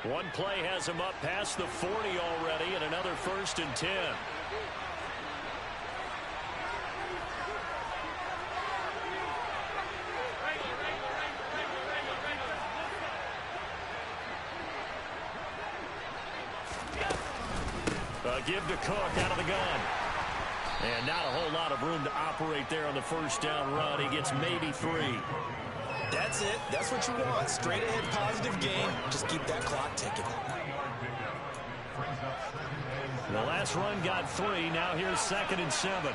One play has him up past the 40 already, and another 1st and 10. Give to Cook out of the gun. And not a whole lot of room to operate there on the 1st down run. He gets maybe 3. That's it. That's what you want. Straight ahead positive game. Just keep that clock ticking. The last run got 3. Now here's 2nd and 7.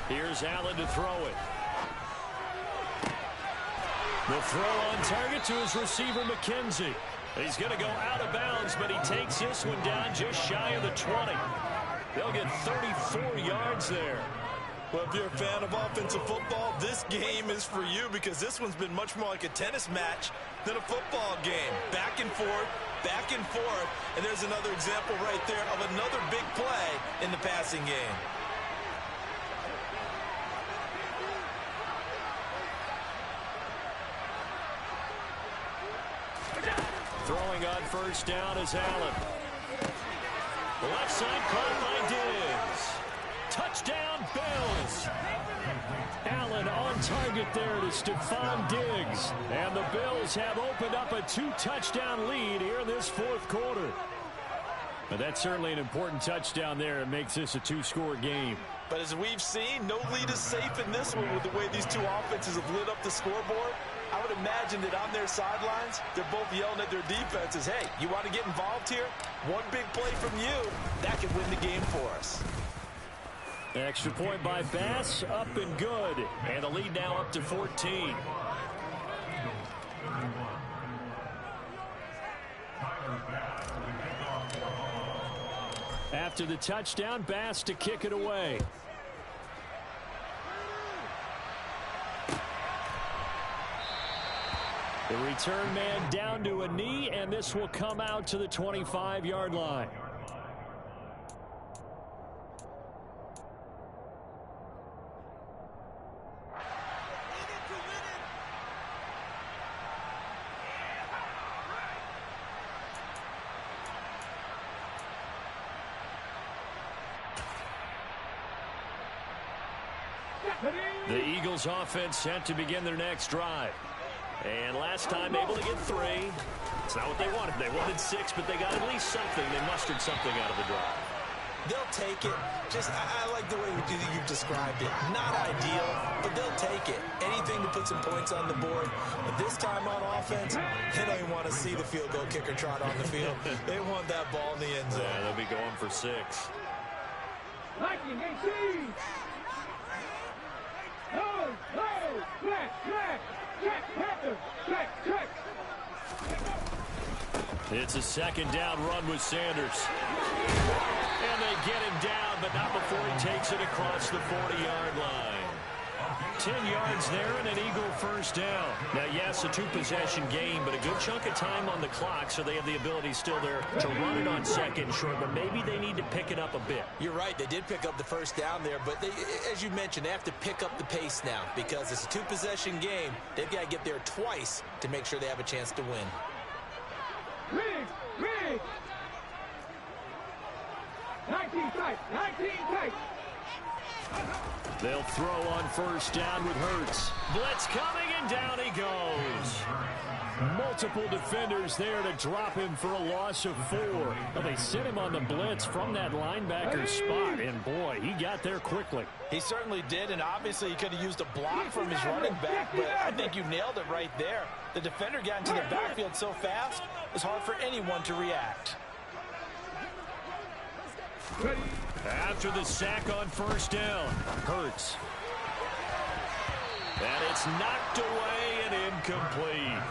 Here's Allen to throw it. The throw on target to his receiver, McKenzie. He's going to go out of bounds, but he takes this one down just shy of the 20. They'll get 34 yards there. Well, if you're a fan of offensive football, this game is for you because this one's been much more like a tennis match than a football game. Back and forth, and there's another example right there of another big play in the passing game. Throwing on first down is Allen. The left side caught by Diggs. Touchdown, Bills. Allen on target there to Stephon Diggs. And the Bills have opened up a 2-touchdown lead here in this fourth quarter. But that's certainly an important touchdown there. It makes this a 2-score game. But as we've seen, no lead is safe in this one with the way these two offenses have lit up the scoreboard. I would imagine that on their sidelines, they're both yelling at their defenses, hey, you want to get involved here? One big play from you, that could win the game for us. Extra point by Bass, up and good. And the lead now up to 14. After the touchdown, Bass to kick it away. The return man down to a knee, and this will come out to the 25-yard line. The Eagles offense set to begin their next drive. And last time able to get 3. It's not what they wanted. They wanted 6, but they got at least something. They mustered something out of the drive. They'll take it. I like the way you've described it. Not ideal, but they'll take it. Anything to put some points on the board. But this time on offense, they don't even want to see the field goal kicker trot on the field. They want that ball in the end zone. Yeah, they'll be going for 6. Lightning, AC! No, black, check, Panther, check. It's a second down run with Sanders. And they get him down, but not before he takes it across the 40-yard line. 10 yards there and an Eagle first down. Now, yes, a 2-possession game, but a good chunk of time on the clock, so they have the ability still there to run it on second short, but maybe they need to pick it up a bit. You're right. They did pick up the first down there, but they, as you mentioned, they have to pick up the pace now because it's a 2-possession game. They've got to get there twice to make sure they have a chance to win. Rig! 19 tight. They'll throw on first down with Hurts. Blitz coming, and down he goes. Multiple defenders there to drop him for a loss of 4. Well, they sent him on the blitz from that linebacker spot, and boy, he got there quickly. He certainly did, and obviously he could have used a block from his running back, but I think you nailed it right there. The defender got into the backfield so fast, it was hard for anyone to react. After the sack on first down, Hurts. And it's knocked away and incomplete.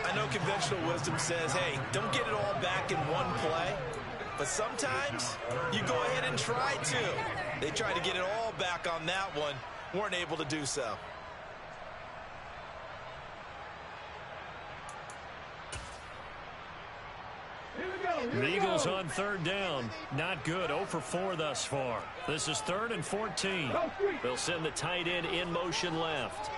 I know conventional wisdom says, hey, don't get it all back in one play. But sometimes you go ahead and try to. They tried to get it all back on that one. Weren't able to do so. The Eagles on third down. Not good. 0 for 4 thus far. This is 3rd and 14. They'll send the tight end in motion left.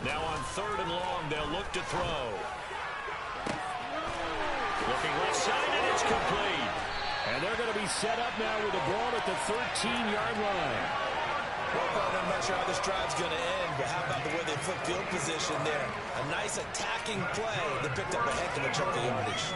Now on 3rd and long, they'll look to throw. Looking left side, and it's complete. And they're going to be set up now with the ball at the 13-yard line. Well, partner, I'm not sure how this drive's going to end, but how about the way they flip field position there? A nice attacking play that picked up a heck of a chunk of yardage.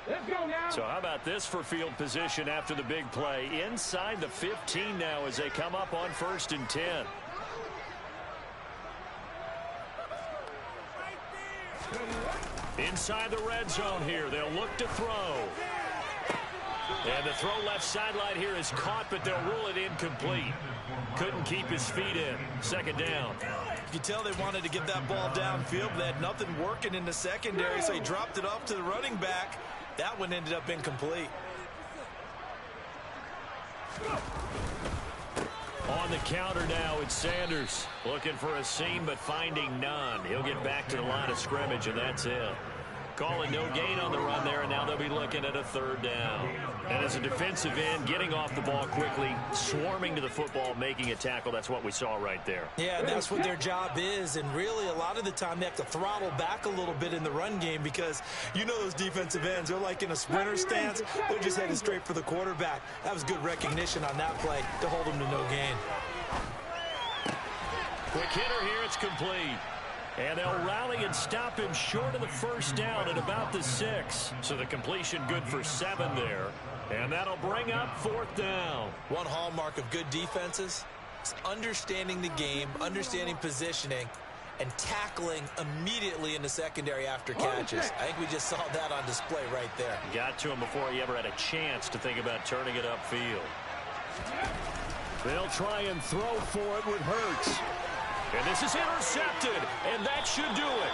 Let's go now. So how about this for field position after the big play? Inside the 15 now as they come up on 1st and 10. Inside the red zone here. They'll look to throw. And the throw left sideline here is caught, but they'll rule it incomplete. Couldn't keep his feet in. Second down. You can tell they wanted to get that ball downfield, but they had nothing working in the secondary, so he dropped it off to the running back. That one ended up incomplete. On the counter now, it's Sanders. Looking for a seam, but finding none. He'll get back to the line of scrimmage, and that's it. Calling no gain on the run there, and now they'll be looking at a third down. And as a defensive end, getting off the ball quickly, swarming to the football, making a tackle, that's what we saw right there. Yeah, that's what their job is, and really a lot of the time they have to throttle back a little bit in the run game because you know those defensive ends, they're like in a sprinter stance. They're just headed straight for the quarterback. That was good recognition on that play to hold them to no gain. Quick hitter here, it's complete. And they'll rally and stop him short of the first down at about the 6. So the completion good for 7 there. And that'll bring up fourth down. One hallmark of good defenses is understanding the game, understanding positioning, and tackling immediately in the secondary after catches. I think we just saw that on display right there. Got to him before he ever had a chance to think about turning it upfield. They'll try and throw for it with Hurts. And this is intercepted, and that should do it.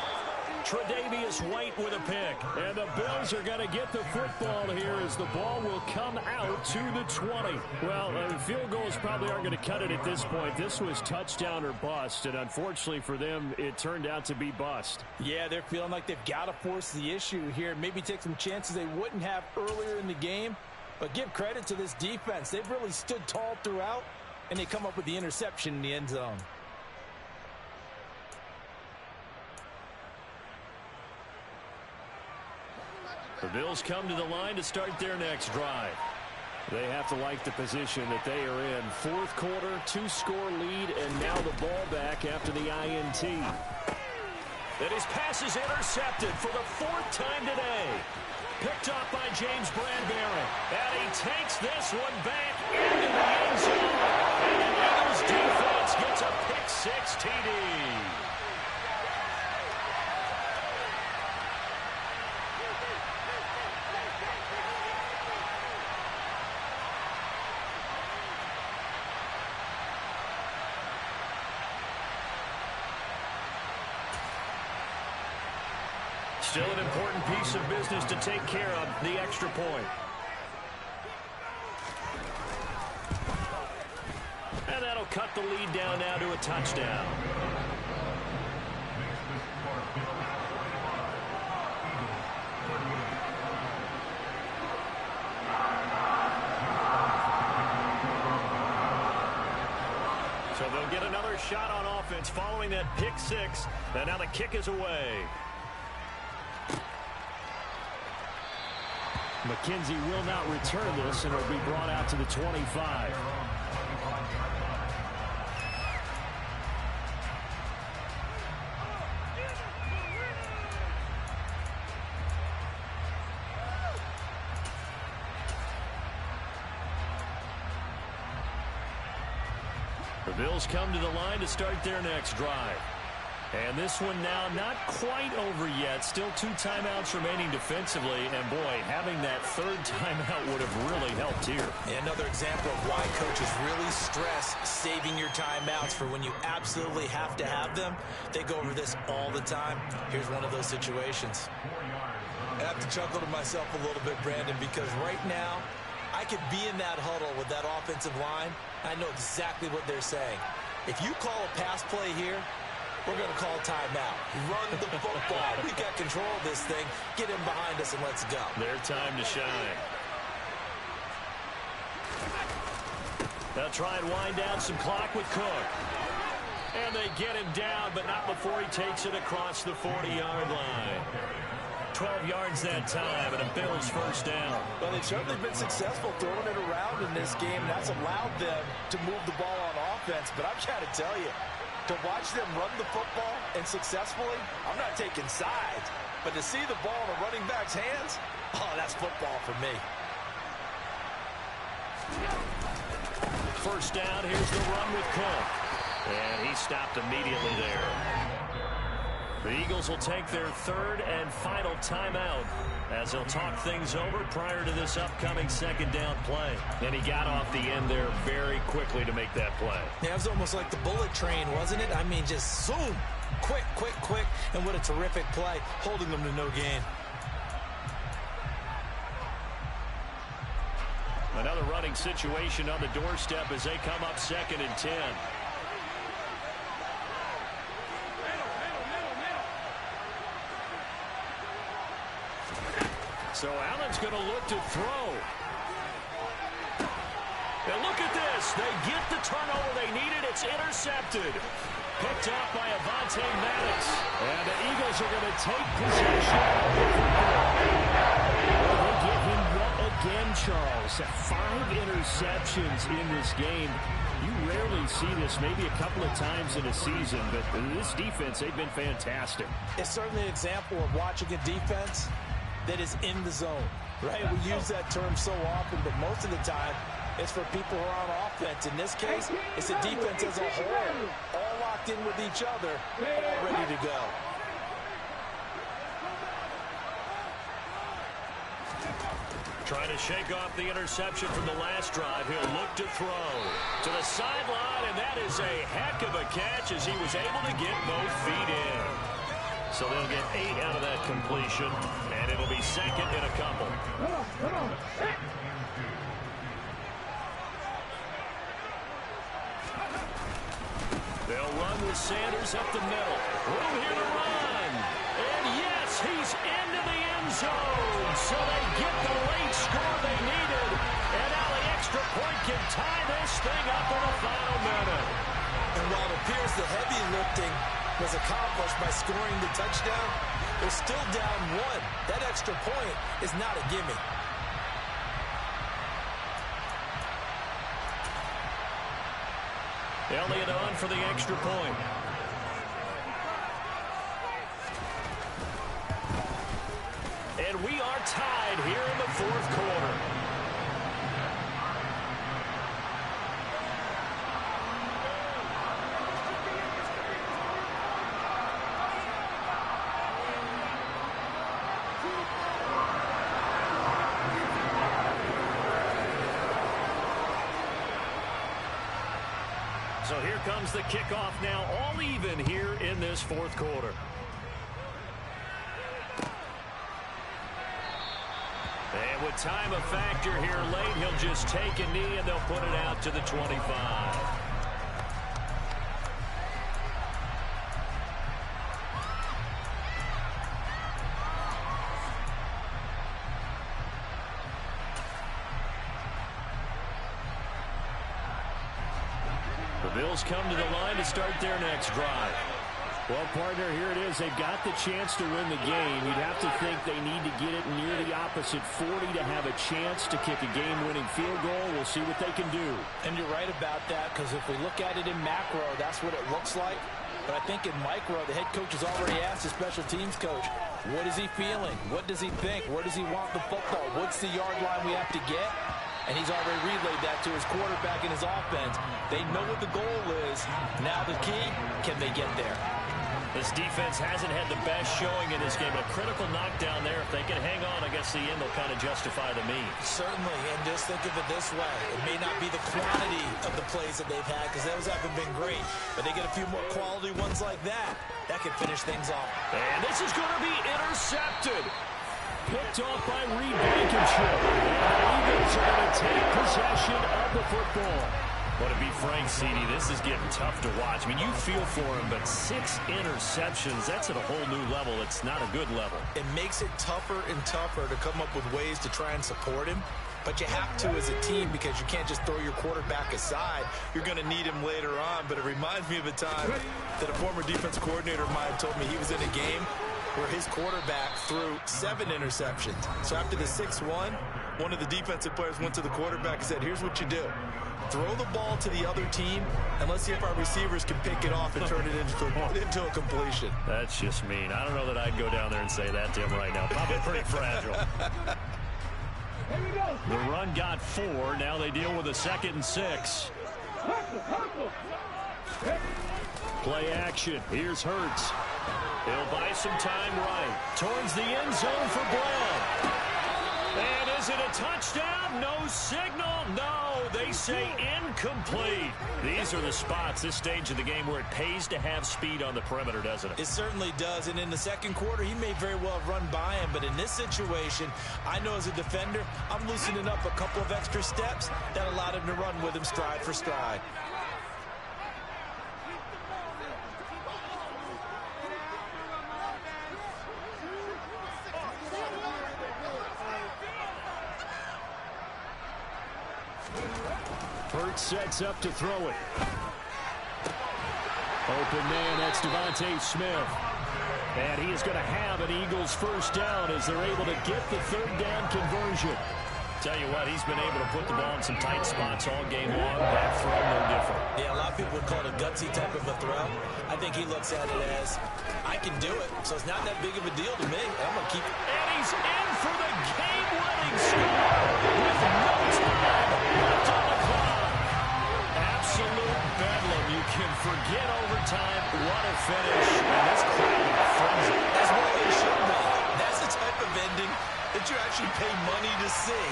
Tre'Davious White with a pick. And the Bills are going to get the football here as the ball will come out to the 20. Well, field goals probably aren't going to cut it at this point. This was touchdown or bust, and unfortunately for them, it turned out to be bust. Yeah, they're feeling like they've got to force the issue here. Maybe take some chances they wouldn't have earlier in the game. But give credit to this defense. They've really stood tall throughout, and they come up with the interception in the end zone. The Bills come to the line to start their next drive. They have to like the position that they are in. Fourth quarter, 2-score lead, and now the ball back after the INT. And his pass is intercepted for the 4th time today. Picked off by James Bradbury. And he takes this one back into the end zone. And the Eagles defense gets a pick-6 TD. Still an important piece of business to take care of, the extra point. And that'll cut the lead down now to a touchdown. So they'll get another shot on offense following that pick-6, and now the kick is away. McKenzie will not return this, and it'll be brought out to the 25. The Bills come to the line to start their next drive. And this one now not quite over yet. Still 2 timeouts remaining defensively. And, boy, having that 3rd timeout would have really helped here. And another example of why coaches really stress saving your timeouts for when you absolutely have to have them. They go over this all the time. Here's one of those situations. I have to chuckle to myself a little bit, Brandon, because right now I could be in that huddle with that offensive line. I know exactly what they're saying. If you call a pass play here, we're going to call timeout. Run the football. We got control of this thing. Get him behind us and let's go. Their time to shine. They'll try and wind down some clock with Cook. And they get him down, but not before he takes it across the 40-yard line. 12 yards that time, and a Bills first down. Well, they've certainly been successful throwing it around in this game. That's allowed them to move the ball on offense. But I've got to tell you, to watch them run the football and successfully, I'm not taking sides. But to see the ball in a running back's hands, oh, that's football for me. First down, here's the run with Cook. And he stopped immediately there. The Eagles will take their third and final timeout as they'll talk things over prior to this upcoming second down play. And he got off the end there very quickly to make that play. Yeah, it was almost like the bullet train, wasn't it? I mean, just zoom, quick, quick, quick, and what a terrific play, holding them to no gain. Another running situation on the doorstep as they come up 2nd and 10. So Allen's going to look to throw. And look at this. They get the turnover they needed. It's intercepted. Picked up by Avonte Maddox. And the Eagles are going to take possession. Well, they give him what again, Charles? 5 interceptions in this game. You rarely see this, maybe a couple of times in a season, but this defense, they've been fantastic. It's certainly an example of watching a defense that is in the zone, right? We use that term so often, but most of the time, it's for people who are on offense. In this case, it's a defense as a whole, all locked in with each other, all ready to go. Trying to shake off the interception from the last drive. He'll look to throw to the sideline, and that is a heck of a catch as he was able to get both feet in. So they'll get 8 out of that completion, and it'll be 2nd and a couple. They'll run with Sanders up the middle. Room here to run. And yes, he's into the end zone. So they get the late score they needed. And now the extra point can tie this thing up in the final minute. And while it appears the heavy lifting was accomplished by scoring the touchdown, they're still down 1. That extra point is not a gimme. Elliott on for the extra point. And we are tied here in the 4th quarter. So here comes the kickoff now, all even here in this 4th quarter. And with time a factor here late, he'll just take a knee and they'll put it out to the 25. The Bills come to the line to start their next drive. Well, partner, here it is. They've got the chance to win the game. You'd have to think they need to get it near the opposite 40 to have a chance to kick a game-winning field goal. We'll see what they can do. And you're right about that, because if we look at it in macro, that's what it looks like. But I think in micro, the head coach has already asked the special teams coach, what is he feeling? What does he think? Where does he want the football? What's the yard line we have to get? And he's already relayed that to his quarterback and his offense. They know what the goal is. Now the key, can they get there? This defense hasn't had the best showing in this game. A critical knockdown there. If they can hang on, I guess the end will kind of justify the means. Certainly, and just think of it this way. It may not be the quantity of the plays that they've had, because those haven't been great. But they get a few more quality ones like that. That could finish things off. And this is going to be intercepted. Picked off by Reed Blankenship. And the Eagles are going to take possession of the football. But to be frank, CD, this is getting tough to watch. I mean, you feel for him, but 6 interceptions, that's at a whole new level. It's not a good level. It makes it tougher and tougher to come up with ways to try and support him. But you have to as a team, because you can't just throw your quarterback aside. You're going to need him later on. But it reminds me of a time that a former defense coordinator of mine told me he was in a game where his quarterback threw 7 interceptions. So after the 6-1, one of the defensive players went to the quarterback and said, here's what you do. Throw the ball to the other team, and let's see if our receivers can pick it off and turn it into a completion. That's just mean. I don't know that I'd go down there and say that to him right now. Probably pretty fragile. The run got 4. Now they deal with a 2nd and 6. Play action. Here's Hurts. He'll buy some time right. Towards the end zone for Bland. And is it a touchdown? No signal. No, they say incomplete. These are the spots, this stage of the game, where it pays to have speed on the perimeter, doesn't it? It certainly does. And in the second quarter, he may very well run by him. But in this situation, I know as a defender, I'm loosening up a couple of extra steps that allowed him to run with him stride for stride. Burt sets up to throw it. Open man, that's Devontae Smith. And he is going to have an Eagles first down as they're able to get the third down conversion. Tell you what, he's been able to put the ball in some tight spots all game long. That throw, no different. Yeah, a lot of people would call it a gutsy type of a throw. I think he looks at it as, I can do it, so it's not that big of a deal to me. I'm going to keep it. And he's in for the game-winning score with no time left on the clock. Absolute bedlam. You can forget overtime. What a finish. And this crowd funds it. That's what they should be. That's the type of ending that you actually pay money to see.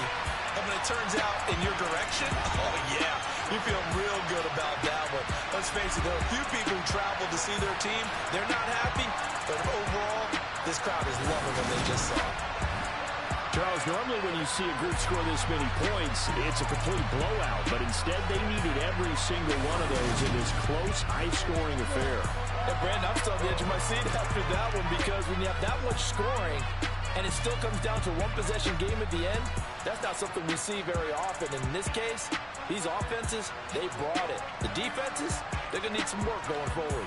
And when it turns out in your direction, oh yeah, you feel real good about that one. Let's face it, there are a few people who travel to see their team. They're not happy, but overall, this crowd is loving what they just saw. Charles, normally when you see a group score this many points, it's a complete blowout. But instead, they needed every single one of those in this close, high-scoring affair. And Brandon, I'm still on the edge of my seat after that one, because when you have that much scoring and it still comes down to one possession game at the end, that's not something we see very often. And in this case, these offenses, they brought it. The defenses, they're going to need some work going forward.